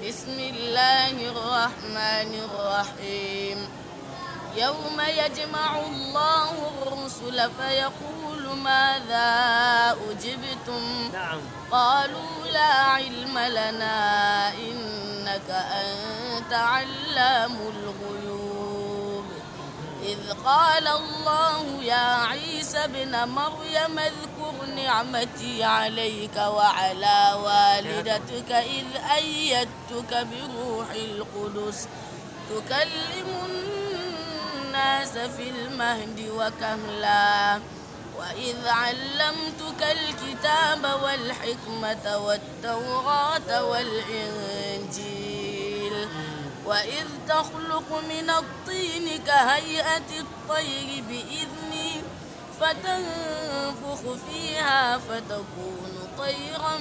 بسم الله الرحمن الرحيم يوم يجمع الله الرسل فيقول ماذا أجبتم قالوا لا علم لنا إنك أنت علام الغيوب إذ قال الله يا عيسى ابن مريم اذكر نعمتي عليك وعلى والدتك إذ أيدتك بروح القدس تكلم الناس في المهد وكهلا وإذ علمتك الكتاب والحكمة والتوراة والإنجيل وإذ تخلق من الطين كهيئة الطير بإذني فتنفخ فيها فتكون طيرا